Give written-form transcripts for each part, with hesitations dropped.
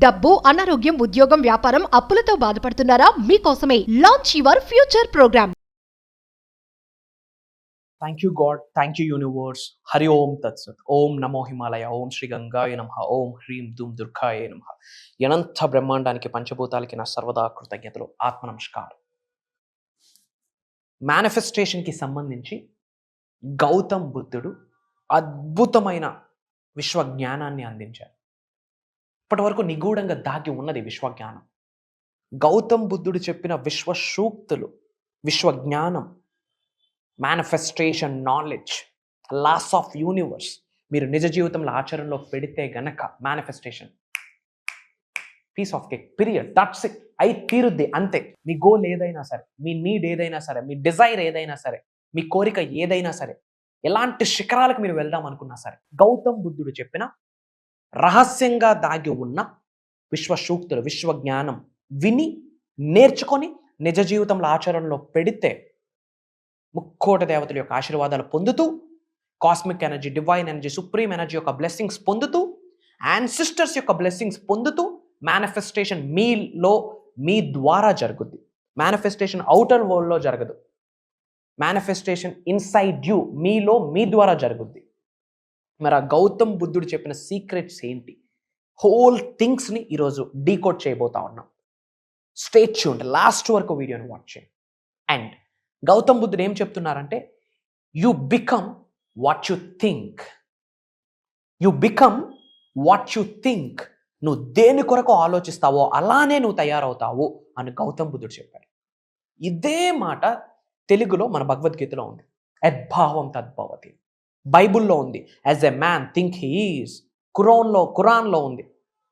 డబ్బు, అనారోగ్యం, ఉద్యోగం, వ్యాపారం, అప్పులతో బాధపడుతున్నారా? మీకోసమే launch your future program. Thank you God, thank you universe. Hari ఓం తత్సత్. ఓం నమో హిమాలయ, ఓం శ్రీ గంగాయ నమః, ఓం హ్రీం ధూమ్ దుర్గాయ నమః. అనంత బ్రహ్మాండానికి పంచభూతాలకి నా సర్వదా కృతజ్ఞతలు. ఆత్మ నమస్కారం. మేనిఫెస్టేషన్కి సంబంధించి గౌతమ్ బుద్ధుడు అద్భుతమైన విశ్వజ్ఞానాన్ని అందించారు. ఇప్పటి వరకు నిగూఢంగా దాగి ఉన్నది విశ్వజ్ఞానం. గౌతమ్ బుద్ధుడు చెప్పిన విశ్వ సూక్తులు, విశ్వజ్ఞానం, manifestation knowledge, laws of universe మీరు నిజ జీవితంలో ఆచరణలో పెడితే గనక manifestation piece of cake, period, that's it. అయి తీరుద్ది అంతే. మీ గోల్ ఏదైనా సరే, మీ నీడ్ ఏదైనా సరే, మీ డిజైర్ ఏదైనా సరే, మీ కోరిక ఏదైనా సరే, ఎలాంటి శిఖరాలకు మీరు వెళ్దాం అనుకున్నా సరే, గౌతమ్ బుద్ధుడు చెప్పిన రహస్యంగా దాగి ఉన్న విశ్వ సూక్తులు, విశ్వజ్ఞానం విని నేర్చుకొని నిజ జీవితంలో ఆచరణలో పెడితే ముక్కోటి దేవతల యొక్క ఆశీర్వాదాలు పొందుతూ, cosmic energy, divine energy, supreme energy యొక్క బ్లెస్సింగ్స్ పొందుతూ, యాన్సిస్టర్స్ యొక్క బ్లెస్సింగ్స్ పొందుతూ మేనిఫెస్టేషన్ మీలో మీ ద్వారా జరుగుద్ది. మేనిఫెస్టేషన్ అవుటర్ వరల్డ్లో జరగదు. మేనిఫెస్టేషన్ ఇన్సైడ్ యూ, మీలో మీ ద్వారా జరుగుద్ది. మరి ఆ గౌతమ్ బుద్ధుడు చెప్పిన సీక్రెట్స్ ఏంటి? హోల్ థింగ్స్ని ఈరోజు డీకోడ్ చేయబోతా ఉన్నాం. స్టే ట్యూన్డ్, లాస్ట్ వరకు వీడియోని వాచ్ చేయండి. అండ్ గౌతమ్ బుద్ధుడు ఏం చెప్తున్నారంటే, you become what you think. You become what you think. నువ్వు దేని కొరకు ఆలోచిస్తావో అలానే నువ్వు తయారవుతావు అని గౌతమ్ బుద్ధుడు చెప్పాడు. ఇదే మాట తెలుగులో మన భగవద్గీతలో ఉంది. యద్భావం తద్భవతి. బైబుల్లో ఉంది, as a man think he is. ఖురాన్లో ఉంది,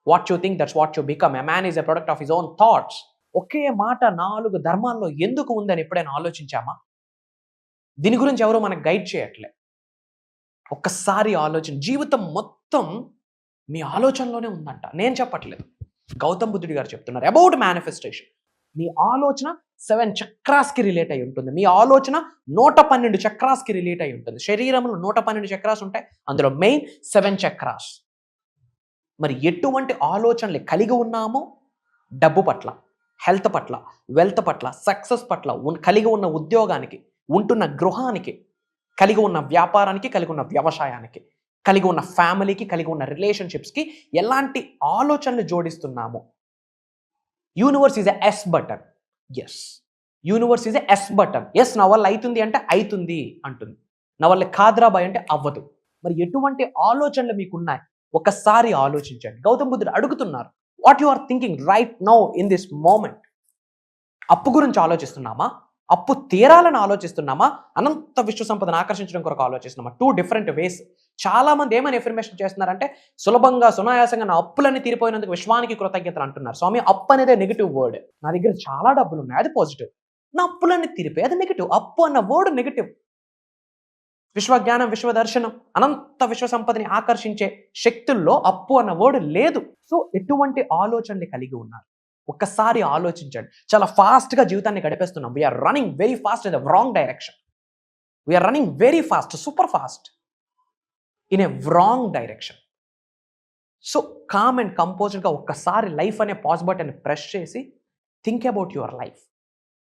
what you think that's what you become. A man is a product of his own thoughts. ఒకే మాట 4 ధర్మాల్లో ఎందుకు ఉందని ఎప్పుడైనా ఆలోచించామా? దీని గురించి ఎవరు మనకు గైడ్ చేయట్లే. ఒక్కసారి ఆలోచన, జీవితం మొత్తం మీ ఆలోచనలోనే ఉందంట. నేను చెప్పట్లేదు, గౌతమ్ బుద్ధుడి గారు చెప్తున్నారు అబౌట్ మేనిఫెస్టేషన్. మీ ఆలోచన 7 చక్రాస్కి రిలేట్ అయి ఉంటుంది. మీ ఆలోచన 112 చక్రాస్కి రిలేట్ అయి ఉంటుంది. శరీరంలో 112 చక్రాస్ ఉంటాయి, అందులో మెయిన్ 7 చక్రాస్. మరి ఎటువంటి ఆలోచనలు కలిగి ఉన్నామో డబ్బు పట్ల, హెల్త్ పట్ల, వెల్త్ పట్ల, సక్సెస్ పట్ల, కలిగి ఉన్న ఉద్యోగానికి, ఉంటున్న గృహానికి, కలిగి ఉన్న వ్యాపారానికి, కలిగి ఉన్న వ్యవసాయానికి, కలిగి ఉన్న ఫ్యామిలీకి, కలిగి ఉన్న రిలేషన్షిప్స్కి ఎలాంటి ఆలోచనలు జోడిస్తున్నాము? Universe is a yes button. Yes, universe is a yes button. Yes, నా వల్ల అవుతుంది అంటే అవుతుంది అంటుంది, నా వల్ల కాద్రాబాయ్ అంటే అవ్వదు. మరి ఎటువంటి ఆలోచనలు మీకున్నాయి? ఒకసారి ఆలోచించండి. గౌతమ్ బుద్ధుడు అడుగుతున్నారు, what you are thinking right now in this moment? అప్పు గురించి ఆలోచిస్తున్నామా? అప్పు తీరాలని ఆలోచిస్తున్నామా? అనంత విశ్వ సంపదను ఆకర్షించడం కొరకు ఆలోచిస్తున్నామా? 2 డిఫరెంట్ వేస్. చాలా మంది ఏమైనా ఇన్ఫర్మేషన్ చేస్తున్నారంటే, సులభంగా సునాయాసంగా నా అప్పులన్నీ తీరిపోయినందుకు విశ్వానికి కృతజ్ఞతలు అంటున్నారు. స్వామి, అప్పు అనేది నెగిటివ్ వర్డ్. నా దగ్గర చాలా డబ్బులు ఉన్నాయి, అది పాజిటివ్. నా అప్పులన్నీ తీరిపోయి, అది నెగిటివ్. అప్పు అన్న వర్డ్ నెగిటివ్. విశ్వజ్ఞానం, విశ్వదర్శనం, అనంత విశ్వ సంపదని ఆకర్షించే శక్తుల్లో అప్పు అన్న వర్డ్ లేదు. సో ఎటువంటి ఆలోచనలు కలిగి ఉన్నారు? ఒక్కసారి ఆలోచించండి. చాలా ఫాస్ట్గా జీవితాన్ని గడిపేస్తున్నాం. We're running very fast in the wrong direction. We're running very fast, super fast in a wrong direction. So calm and కంపోజ్డ్గా ఒక్కసారి లైఫ్ అనే పాజ్ బటన్ ప్రెస్ చేసి థింక్ అబౌట్ యువర్ లైఫ్.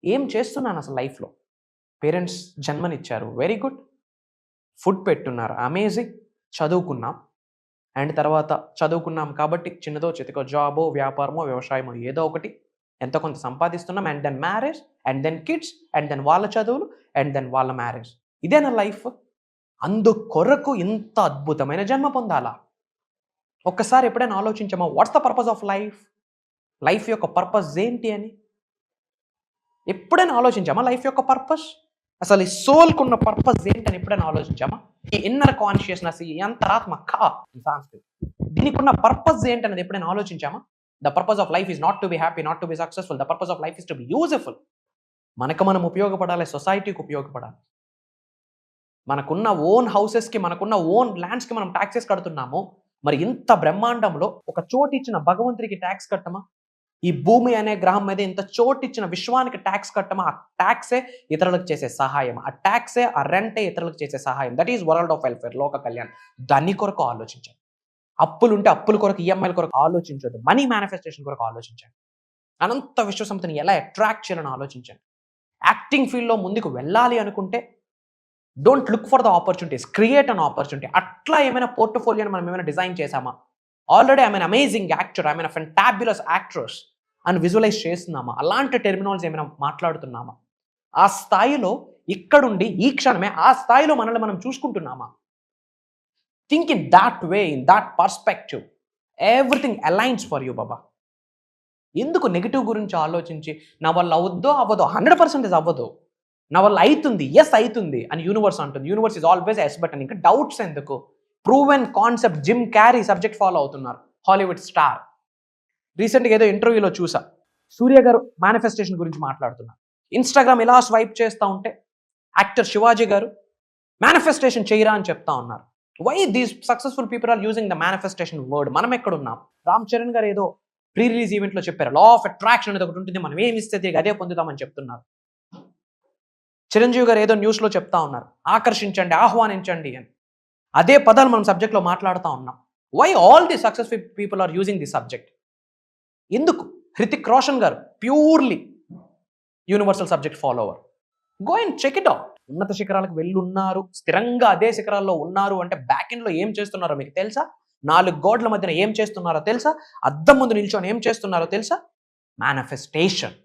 ఏం చేస్తున్నాను అసలు లైఫ్లో? పేరెంట్స్ జన్మనిచ్చారు, వెరీ గుడ్. ఫుడ్ పెట్టున్నారు, అమేజింగ్. చదువుకున్నాం, అండ్ తర్వాత చదువుకున్నాం కాబట్టి చిన్నదో చితకో జాబో, వ్యాపారమో, వ్యవసాయమో ఏదో ఒకటి ఎంతో కొంత సంపాదిస్తున్నాం. And then marriage, and then kids, and then వాళ్ళ చదువులు, అండ్ దెన్ వాళ్ళ మ్యారేజ్. ఇదేనా లైఫ్? అందుకొరకు ఇంత అద్భుతమైన జన్మ పొందాలా? ఒక్కసారి ఎప్పుడైనా ఆలోచించామా, what's the purpose of life? Life యొక్క పర్పస్ ఏంటి అని ఎప్పుడైనా ఆలోచించామా? లైఫ్ యొక్క పర్పస్, అసలు ఈ సోల్కు ఉన్న పర్పస్ ఏంటని ఎప్పుడైనా ఆలోచించామా? ఈ ఇన్నర్ కాన్షియస్నెస్, ఈ అంతరాత్మ సంస్కృతి, దీనికి ఉన్న పర్పస్ ఏంటనేది ఎప్పుడైనా ఆలోచించామా? The purpose of life is not to be happy, not to be successful. The purpose of life is to be useful. మనకు మనం ఉపయోగపడాలి, సొసైటీకి ఉపయోగపడాలి. మనకున్న ఓన్ హౌసెస్కి, మనకున్న ఓన్ ల్యాండ్స్కి మనం ట్యాక్సెస్ కడుతున్నాము. మరి ఇంత బ్రహ్మాండంలో ఒక చోటు ఇచ్చిన భగవంతుడికి ట్యాక్స్ కట్టమా? ఈ భూమి అనే గ్రహం మీద ఇంత చోటిచ్చిన విశ్వానికి ట్యాక్స్ కట్టమా? ఆ ట్యాక్సే ఇతరులకు చేసే సహాయం, ఆ ట్యాక్సే, ఆ రెంటే ఇతరులకు చేసే సహాయం. That is world of welfare, లోక కళ్యాణ్. దాని కొరకు ఆలోచించండి. అప్పులుంటే అప్పుల కొరకు, ఈఎంఐల కొరకు ఆలోచించొద్దు. మనీ మేనిఫెస్టేషన్ కొరకు ఆలోచించండి. అనంత విశ్వ సంపదని ఎలా అట్రాక్ట్ చేయాలని ఆలోచించండి. యాక్టింగ్ ఫీల్డ్లో ముందుకు వెళ్ళాలి అనుకుంటే don't look for the opportunities, create an opportunity. అట్లా ఏమైనా పోర్ట్ఫోలియోని మనం ఏమైనా డిజైన్ చేసామా? Already I mean amazing actor, I mean fantabulous actress అని విజువలైజ్ చేస్తున్నామా? అలాంటి టెర్మినాలజీ ఏమైనా మాట్లాడుతున్నామా? ఆ స్థాయిలో ఇక్కడుండి ఈ క్షణమే ఆ స్థాయిలో మనల్ని మనం చూసుకుంటున్నామా? Think in that way, in that perspective, everything aligns for you బాబా. ఎందుకు నెగిటివ్ గురించి ఆలోచించి నా వల్ల అవుద్దో అవ్వదో? 100% అవ్వదు. నా వల్ల అవుతుంది, ఎస్ అవుతుంది అని యూనివర్స్ అంటుంది. Universe is always yes button. ఇంకా డౌట్స్ ఎందుకు? Proven concept. Jim Carrey subject follow అవుతున్నారు, హాలీవుడ్ స్టార్. రీసెంట్గా ఏదో ఇంటర్వ్యూలో చూసా, సూర్య గారు మేనిఫెస్టేషన్ గురించి మాట్లాడుతున్నారు. ఇన్స్టాగ్రామ్ ఇలా స్వైప్ చేస్తూ ఉంటే యాక్టర్ శివాజీ గారు మేనిఫెస్టేషన్ చేయరా అని చెప్తా ఉన్నారు. Why these successful people are using the manifestation word? మనం ఎక్కడున్నాం? రామ్ చరణ్ గారు ఏదో ప్రీ రిలీజ్ ఈవెంట్లో చెప్పారు, లా ఆఫ్ అట్రాక్షన్ అనేది ఒకటి ఉంటుంది, మనం ఏమి ఇస్తే అదే పొందుతామని చెప్తున్నారు. చిరంజీవి గారు ఏదో న్యూస్లో చెప్తా ఉన్నారు, ఆకర్షించండి, ఆహ్వానించండి అని. అదే పదాలు మనం సబ్జెక్ట్లో మాట్లాడుతూ ఉన్నాం. Why all the successful people are using the subject? ఎందుకు? హృతిక్ రోషన్ గారు purely universal subject follower. Go and check it out. ఉన్నత శిఖరాలకు వెళ్ళున్నారు, స్థిరంగా అదే శిఖరాల్లో ఉన్నారు అంటే బ్యాక్ ఎండ్లో ఏం చేస్తున్నారో మీకు తెలుసా? 4 గోడల మధ్యన ఏం చేస్తున్నారో తెలుసా? అద్దం ముందు నిల్చొని ఏం చేస్తున్నారో తెలుసా? Manifestation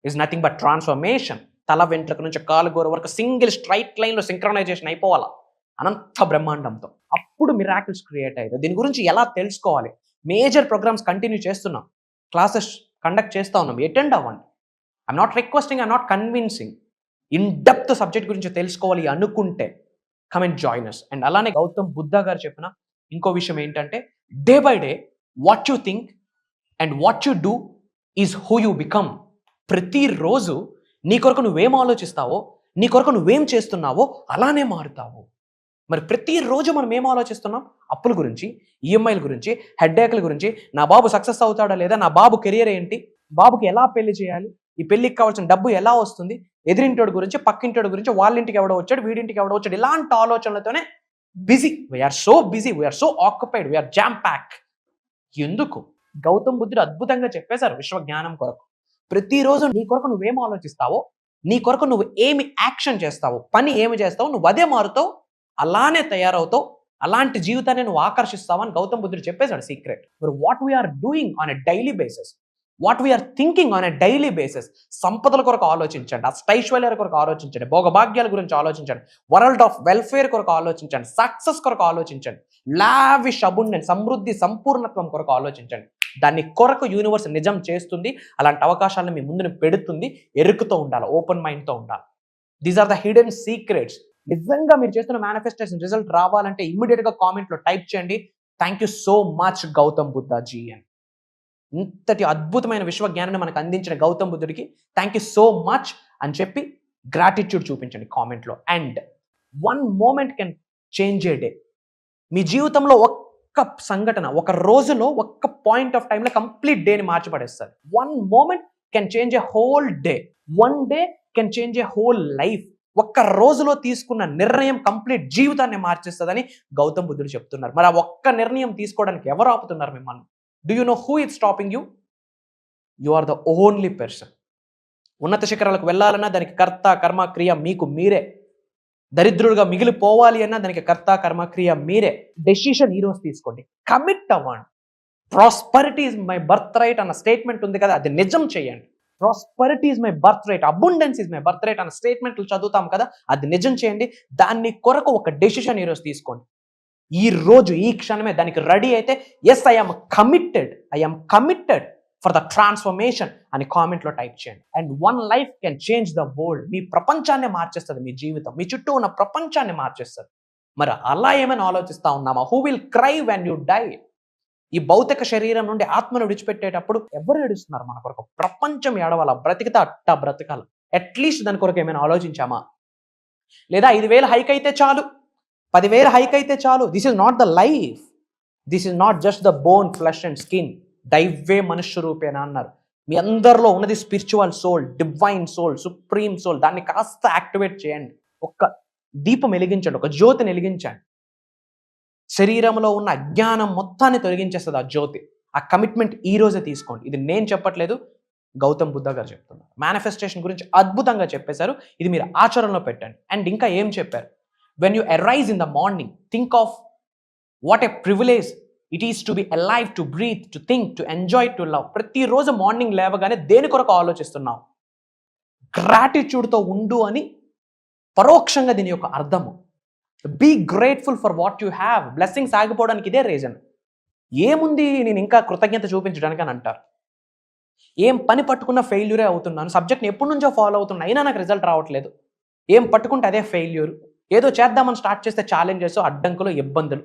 is nothing but transformation. తల వెంట్రుక నుంచి కాలు గోరు వరకు సింగిల్ స్ట్రైట్ లైన్లో సింక్రనైజేషన్ అయిపోవాలా అనంత బ్రహ్మాండంతో. అప్పుడు మిరాకిల్స్ క్రియేట్ అయ్యాయి. దీని గురించి ఎలా తెలుసుకోవాలి? మేజర్ ప్రోగ్రామ్స్ కంటిన్యూ చేస్తున్నాం, క్లాసెస్ కండక్ట్ చేస్తూ ఉన్నాం, అటెండ్ అవ్వండి. I'm not requesting, I'm not convincing. In depth subject గురించి తెలుసుకోవాలి అనుకుంటే come and join us. And అలానే గౌతమ్ బుద్ధ గారు చెప్పిన ఇంకో విషయం ఏంటంటే, day by day what you think and what you do is who you become. ప్రతిరోజు నీ కొరకు నువ్వేం ఆలోచిస్తావో, నీ కొరకు నువ్వేం చేస్తున్నావో అలానే మారుతావు. మరి ప్రతిరోజు మనం ఏం ఆలోచిస్తున్నాం? అప్పుల గురించి, ఈఎంఐల గురించి, హెడ్ఏక్ల గురించి, నా బాబు సక్సెస్ అవుతాడా లేదా, నా బాబు కెరియర్ ఏంటి, బాబుకి ఎలా పెళ్లి చేయాలి, ఈ పెళ్లికి కావాల్సిన డబ్బు ఎలా వస్తుంది, ఎదిరింటోడి గురించి, పక్కింటోడి గురించి, వాళ్ళ ఇంటికి ఎవడో వచ్చాడు, వీడింటికి ఎవడో వచ్చాడు, ఇలాంటి ఆలోచనలతోనే busy. We're so busy, we're so occupied, we're jam pack. ఎందుకు? గౌతమ్ బుద్ధుడు అద్భుతంగా చెప్పేశారు విశ్వ జ్ఞానం కొరకు. ప్రతిరోజు నీ కొరకు నువ్వేం ఆలోచిస్తావో, నీ కొరకు నువ్వు ఏమి యాక్షన్ చేస్తావో, పని ఏమి చేస్తావో, నువ్వు అదే మారుతావు, అలానే తయారవుతావు, అలాంటి జీవితాన్ని నువ్వు ఆకర్షిస్తావు అని గౌతమ్ బుద్ధుడు చెప్పేశాడు సీక్రెట్. మరి what we are doing on a daily basis, what we are thinking on a daily basis. సంపదల కొరకు ఆలోచించండి, అష్టైశ్వర్యాల కొరకు ఆలోచించండి, భోగభాగ్యాల గురించి ఆలోచించండి, వరల్డ్ ఆఫ్ వెల్ఫేర్ కొరకు ఆలోచించండి, సక్సెస్ కొరకు ఆలోచించండి, లావిష్ అబుండెన్స్, సమృద్ధి, సంపూర్ణత్వం కొరకు ఆలోచించండి. దాన్ని కొరకు యూనివర్స్ నిజం చేస్తుంది. అలాంటి అవకాశాలను మీ ముందుని పెడుతుంది. ఎరుకుతో ఉండాలి, ఓపెన్ మైండ్తో ఉండాలి. These are the hidden secrets. నిజంగా మీరు చేస్తున్న మేనిఫెస్టేషన్ రిజల్ట్ రావాలంటే ఇమ్మీడియట్గా కామెంట్లో టైప్ చేయండి, thank you so much Gautam Buddhaji అని. ఇంతటి అద్భుతమైన విశ్వజ్ఞానాన్ని మనకు అందించిన గౌతమ్ బుద్ధుడికి థ్యాంక్ యూ సో మచ్ అని చెప్పి గ్రాటిట్యూడ్ చూపించండి కామెంట్లో. And 1 moment can change a day. మీ జీవితంలో ఒక్క సంఘటన, ఒక రోజులో, ఒక్క పాయింట్ ఆఫ్ టైంలో కంప్లీట్ డేని మార్చిపడేస్తారు. 1 moment can change A whole day. 1 day can change A whole life. ఒక్క రోజులో తీసుకున్న నిర్ణయం కంప్లీట్ జీవితాన్ని మార్చేస్తుందని గౌతమ్ బుద్ధుడు చెప్తున్నారు. మరి ఆ ఒక్క నిర్ణయం తీసుకోవడానికి ఎవరు ఆపుతున్నారు మిమ్మల్ని? Do you know who is stopping you? You are the only person. ఉన్నత శిఖరాలకు వెళ్ళాలన్నా దానికి కర్త కర్మ క్రియ మీకు మీరే. దరిద్రుడుగా మిగిలిపోవాలి అన్నా దానికి కర్త కర్మ క్రియ మీరే. డెసిషన్ ఈరోజు తీసుకోండి, కమిట్ అవ్వండి. Prosperity is my birthright అన్న స్టేట్మెంట్ ఉంది కదా, అది నిజం చేయండి. Prosperity is my birthright, abundance is my birthright అన్న స్టేట్మెంట్లు చదువుతాం కదా, అది నిజం చేయండి. దాన్ని కొరకు ఒక డెసిషన్ ఈరోజు తీసుకోండి. ఈ రోజు ఈ క్షణమే దానికి రెడీ అయితే, yes I'm committed for the transformation అని కామెంట్లో టైప్ చేయండి. And 1 life can change the world. మీ ప్రపంచాన్ని మార్చేస్తుంది, మీ జీవితం, మీ చుట్టూ ఉన్న ప్రపంచాన్ని మార్చేస్తుంది. మరి అలా ఏమైనా ఆలోచిస్తా ఉన్నామా? Who will cry when you die? ఈ భౌతిక శరీరం నుండి ఆత్మను విడిచిపెట్టేటప్పుడు ఎవరు ఏడుస్తున్నారు మన కొరకు? ప్రపంచం ఏడవాల, బ్రతికితే అట్టా బ్రతకాల. అట్లీస్ట్ దాని కొరకు ఏమైనా ఆలోచించామా? లేదా 5,000 హైక్ అయితే చాలు, 10,000 హైక్ అయితే చాలు. This is not the life. This is not just the bone, flesh and skin. దైవే మనుష్య రూపేనా అన్నారు. మీ అందరిలో ఉన్నది spiritual soul, divine soul, supreme soul. దాన్ని కాస్త యాక్టివేట్ చేయండి. ఒక్క దీపం వెలిగించండి, ఒక జ్యోతిని వెలిగించండి. శరీరంలో ఉన్న అజ్ఞానం మొత్తాన్ని తొలగించేస్తుంది ఆ జ్యోతి. ఆ కమిట్మెంట్ ఈ రోజే తీసుకోండి. ఇది నేను చెప్పట్లేదు, గౌతమ్ బుద్ధ గారు చెప్తున్నారు. మేనిఫెస్టేషన్ గురించి అద్భుతంగా చెప్పేశారు. ఇది మీరు ఆచరణలో పెట్టండి. అండ్ ఇంకా ఏం చెప్పారు, when you arise in the morning, think of what a privilege it is to be alive, to breathe, to think, to enjoy, to love. ప్రతిరోజు మార్నింగ్ లేవగానే దేని కొరకు ఆలోచిస్తున్నావు? గ్రాటిట్యూడ్తో ఉండు అని పరోక్షంగా దీని యొక్క అర్థము. Be grateful for what you have. Blessings ఆగిపోవడానికి ఇదే రీజన్. ఏముంది నేను ఇంకా కృతజ్ఞత చూపించడానికి అని అంటారు. ఏం పని పట్టుకున్న ఫెయిల్యూరే అవుతున్నాను, సబ్జెక్ట్ని ఎప్పటి నుంచో ఫాలో అవుతున్నా అయినా నాకు రిజల్ట్ రావట్లేదు. ఏం పట్టుకుంటే అదే ఫెయిల్యూర్. ఏదో చేద్దామని స్టార్ట్ చేస్తే ఛాలెంజెస్, అడ్డంకులు, ఇబ్బందులు.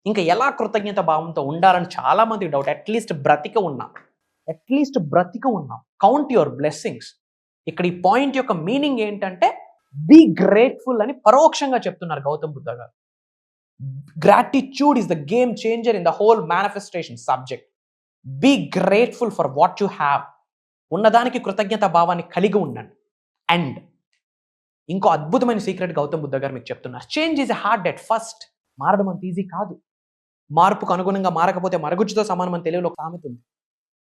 ఇంకా ఎలా కృతజ్ఞత భావంతో ఉండాలని చాలామంది డౌట్. అట్లీస్ట్ బ్రతిక ఉన్నాం. Count your blessings. ఇక్కడ ఈ పాయింట్ యొక్క మీనింగ్ ఏంటంటే బీ గ్రేట్ఫుల్ అని పరోక్షంగా చెప్తున్నారు గౌతమ్ బుద్ధ గారు. Gratitude is the game changer in the whole manifestation subject. Be grateful for what you have. ఉన్నదానికి కృతజ్ఞత భావాన్ని కలిగి ఉండండి. అండ్ ఇంకో అద్భుతమైన సీక్రెట్ గౌతమ్ బుద్ధ గారు మీకు చెప్తున్నారు. Change is a hard at first. మారడం అంత ఈజీ కాదు. మార్పుకు అనుగుణంగా మారకపోతే మరుగుజ్జుతో సమానం అని తెలుగులో సామెత ఉంది.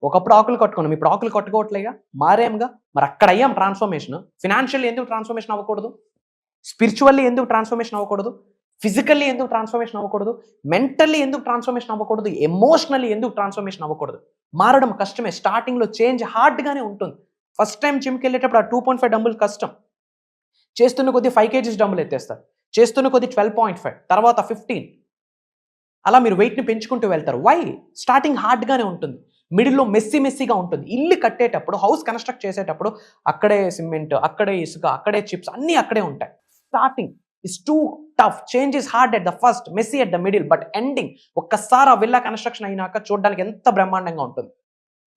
ఒకప్పుడు ఆకులు కట్టుకున్నాం, ఇప్పుడు ఆకులు కట్టుకోవట్లేగా, మారేంగా. మరి అక్కడ అయ్యాం ట్రాన్స్ఫర్మేషన్. ఫినాన్షియల్లీ ఎందుకు ట్రాన్స్ఫర్మేషన్ అవ్వకూడదు? స్పిరిచువల్లీ ఎందుకు ట్రాన్స్ఫర్మేషన్ అవ్వకూడదు? ఫిజికల్లీ ఎందుకు ట్రాన్స్ఫర్మేషన్ అవ్వకూడదు? మెంటల్లీ ఎందుకు ట్రాన్స్ఫర్మేషన్ అవ్వకూడదు? ఎమోషనల్లీ ఎందుకు ట్రాన్స్ఫర్మేషన్ అవ్వకూడదు? మారడం కష్టమే. స్టార్టింగ్లో చేంజ్ హార్డ్గానే ఉంటుంది. ఫస్ట్ టైం జిమ్కి వెళ్ళేటప్పుడు ఆ 2.5 డంబుల్ కష్టం. చేస్తున్న కొద్ది 5 kgs డంబుల్ ఎత్తేస్తారు. చేస్తున్న కొద్ది 12.5, తర్వాత 15. అలా మీరు వెయిట్ని పెంచుకుంటూ వెళ్తారు. వై? స్టార్టింగ్ హార్డ్గానే ఉంటుంది. మిడిల్లో మెస్సీగా ఉంటుంది. ఇల్లు కట్టేటప్పుడు, హౌస్ కన్స్ట్రక్ట్ చేసేటప్పుడు అక్కడే సిమెంట్, అక్కడే ఇసుక, అక్కడే చిప్స్, అన్నీ అక్కడే ఉంటాయి. Starting is too tough. Change is hard at the first, messy at the middle, but ending ఒక్కసారి ఆ విల్లా కన్స్ట్రక్షన్ అయినాక చూడడానికి ఎంత బ్రహ్మాండంగా ఉంటుంది.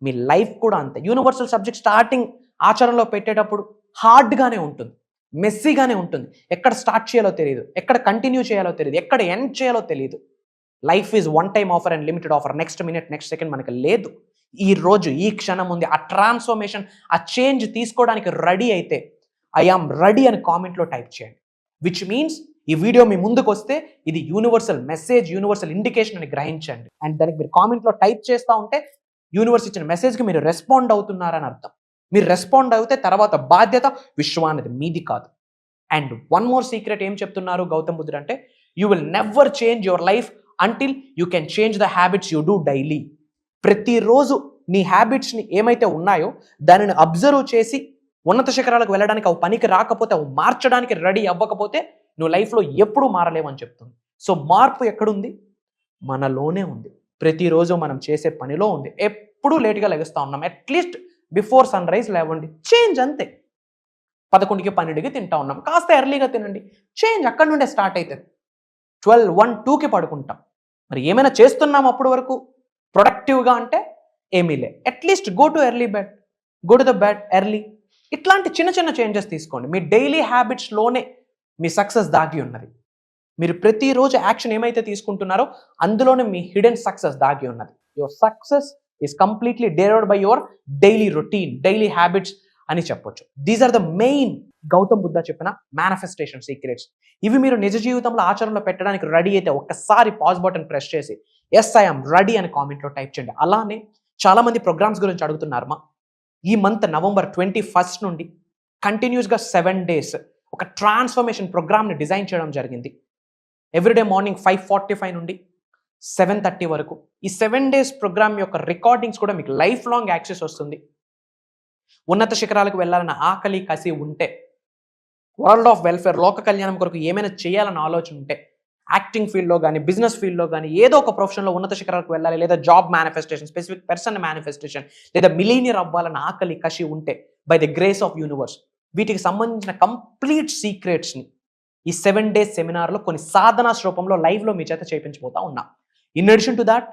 మీ లైఫ్ కూడా అంతే. యూనివర్సల్ సబ్జెక్ట్ స్టార్టింగ్ ఆచరణలో పెట్టేటప్పుడు హార్డ్గానే ఉంటుంది, మెస్సీగానే ఉంటుంది. ఎక్కడ స్టార్ట్ చేయాలో తెలియదు, ఎక్కడ కంటిన్యూ చేయాలో తెలియదు, ఎక్కడ ఎండ్ చేయాలో తెలియదు. Life is one time offer and limited offer. Next minute, next second మనకి లేదు. ఈ రోజు, ఈ క్షణం ఉంది. ఆ ట్రాన్స్ఫర్మేషన్, ఆ చేంజ్ తీసుకోవడానికి రెడీ అయితే ఐ ఆమ్ రెడీ అని కామెంట్లో టైప్ చేయండి. విచ్ మీన్స్ ఈ వీడియో మీ ముందుకు వస్తే ఇది యూనివర్సల్ మెసేజ్, యూనివర్సల్ ఇండికేషన్ అని గ్రహించండి. అండ్ దానికి మీరు కామెంట్లో టైప్ చేస్తూ ఉంటే యూనివర్స్ ఇచ్చిన మెసేజ్కి మీరు రెస్పాండ్ అవుతున్నారని అర్థం. మీరు రెస్పాండ్ అయితే తర్వాత బాధ్యత విశ్వానిది, మీది కాదు. అండ్ వన్ మోర్ సీక్రెట్ ఏం చెప్తున్నారు గౌతమ్ బుద్ధుడు అంటే, you will never change your life until you can change the habits you do daily. ప్రతిరోజు నీ హ్యాబిట్స్ని ఏమైతే ఉన్నాయో దానిని అబ్జర్వ్ చేసి ఉన్నత శిఖరాలకు వెళ్ళడానికి అవి పనికి రాకపోతే, అవి మార్చడానికి రెడీ అవ్వకపోతే నువ్వు లైఫ్లో ఎప్పుడూ మారలేవని చెప్తుంది. సో మార్పు ఎక్కడుంది? మనలోనే ఉంది. ప్రతిరోజు మనం చేసే పనిలో ఉంది. ఎప్పుడూ లేట్గా లెగుస్తూ ఉన్నాం. అట్లీస్ట్ బిఫోర్ సన్ రైజ్ లేవండి, చేంజ్ అంతే. 11కి 12కి తింటా ఉన్నాం, కాస్త ఎర్లీగా తినండి, చేంజ్ అక్కడి నుండే స్టార్ట్ అవుతుంది. 12, 1, 2కి పడుకుంటాం. మరి ఏమైనా చేస్తున్నాం అప్పటి వరకు ప్రొడక్టివ్గా అంటే ఏమీ లే. At least go to early bed, go to the bed early. ఇట్లాంటి చిన్న చిన్న చేంజెస్ తీసుకోండి. మీ డైలీ హ్యాబిట్స్లోనే మీ సక్సెస్ దాగి ఉన్నది. మీరు ప్రతిరోజు యాక్షన్ ఏమైతే తీసుకుంటున్నారో అందులోనే మీ హిడెన్ సక్సెస్ దాగి ఉన్నది. Your success is completely derived by your daily routine, daily habits అని చెప్పొచ్చు. These are the main Gautam Buddha చెప్పిన మేనిఫెస్టేషన్ సీక్రెట్స్. ఇవి మీరు నిజ జీవితంలో ఆచరణలో పెట్టడానికి రెడీ అయితే ఒక్కసారి పాజ్ బటన్ ప్రెస్ చేసి ఎస్ ఐ ఆమ్ రెడీ అని కామెంట్లో టైప్ చేయండి. అలానే చాలామంది ప్రోగ్రామ్స్ గురించి అడుగుతున్నారు. ఈ మంత్ November 21 నుండి కంటిన్యూస్గా 7 days ఒక ట్రాన్స్ఫర్మేషన్ ప్రోగ్రామ్ని డిజైన్ చేయడం జరిగింది. ఎవ్రీడే మార్నింగ్ 5:45 నుండి 7:30 వరకు. ఈ 7 days ప్రోగ్రామ్ యొక్క రికార్డింగ్స్ కూడా మీకు లైఫ్ లాంగ్ యాక్సెస్ వస్తుంది. ఉన్నత శిఖరాలకు వెళ్ళాలన్న ఆకలి, కసి ఉంటే, వరల్డ్ ఆఫ్ వెల్ఫేర్, లోక కళ్యాణం కొరకు ఏమైనా చేయాలన్న ఆలోచన ఉంటే, యాక్టింగ్ ఫీల్డ్లో కానీ, బిజినెస్ ఫీల్డ్లో కానీ, ఏదో ఒక ప్రొఫెషన్లో ఉన్నత శిఖరాలకు వెళ్ళాలి, లేదా job manifestation, specific person manifestation, లేదా మిలీనియర్ అవ్వాలన్న ఆకలి, కసి ఉంటే, by the grace of universe వీటికి సంబంధించిన కంప్లీట్ సీక్రెట్స్ని ఈ 7 days సెమినార్లో కొన్ని సాధనా రూపంలో లైవ్లో మీ చేత చేయించబోతా ఉన్నా. In addition to that,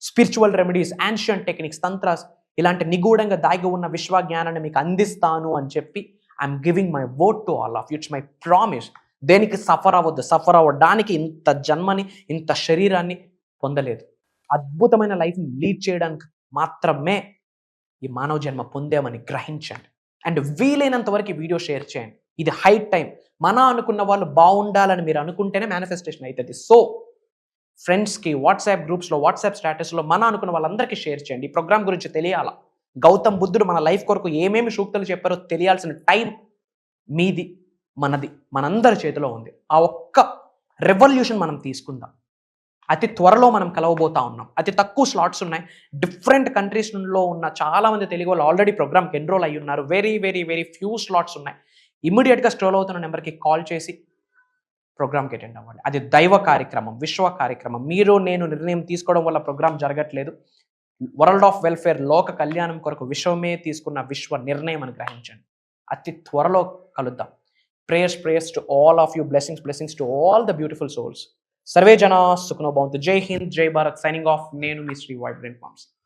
spiritual remedies, ancient techniques, తంత్రాస్, ఇలాంటి నిగూఢంగా దాగి ఉన్న విశ్వజ్ఞానాన్ని మీకు అందిస్తాను అని చెప్పి I'm giving my word to all of you. It's my promise. దేనికి సఫర్ అవ్వద్దు. సఫర్ అవ్వడానికి ఇంత జన్మని, ఇంత శరీరాన్ని పొందలేదు. అద్భుతమైన లైఫ్ని లీడ్ చేయడానికి మాత్రమే ఈ మానవ జన్మ పొందామని గ్రహించండి. అండ్ వీలైనంత వరకు వీడియో షేర్ చేయండి. ఇది హై టైం. మన అనుకున్న వాళ్ళు బాగుండాలని మీరు అనుకుంటేనే మేనిఫెస్టేషన్ అవుతుంది. సో ఫ్రెండ్స్కి వాట్సాప్ గ్రూప్స్లో, వాట్సాప్ స్టేటస్లో మన అనుకున్న వాళ్ళందరికీ షేర్ చేయండి. ఈ ప్రోగ్రామ్ గురించి తెలియాలా, గౌతమ్ బుద్ధుడు మన లైఫ్ కొరకు ఏమేమి సూక్తులు చెప్పారో తెలియాల్సిన టైం మీది, మనది, మనందరి చేతిలో ఉంది. ఆ ఒక్క రెవల్యూషన్ మనం తీసుకుందాం. అతి త్వరలో మనం కలవబోతా ఉన్నాం. అతి తక్కువ స్లాట్స్ ఉన్నాయి. డిఫరెంట్ కంట్రీస్లో ఉన్న చాలామంది తెలుగు వాళ్ళు ఆల్రెడీ ప్రోగ్రామ్కి ఎన్రోల్ అయ్యి ఉన్నారు. Very very very few slots ఉన్నాయి. ఇమ్మీడియట్గా స్క్రోల్ అవుతున్న నెంబర్కి కాల్ చేసి ప్రోగ్రామ్కి అటెండ్ అవ్వండి. అది దైవ కార్యక్రమం, విశ్వ కార్యక్రమం. మీరు నేను నిర్ణయం తీసుకోవడం వల్ల ప్రోగ్రామ్ జరగట్లేదు. వరల్డ్ ఆఫ్ వెల్ఫేర్, లోక కళ్యాణం కొరకు విశ్వమే తీసుకున్న విశ్వ నిర్ణయం అని గ్రహించండి. అతి త్వరలో కలుద్దాం. Prayers to all of you. Blessings to all the beautiful souls. Survey జనా సుఖనో భవంతు. జై హింద్, జై భారత్. Signing off. నేను మీ శ్రీ వైబ్రెంట్ మామ్స్.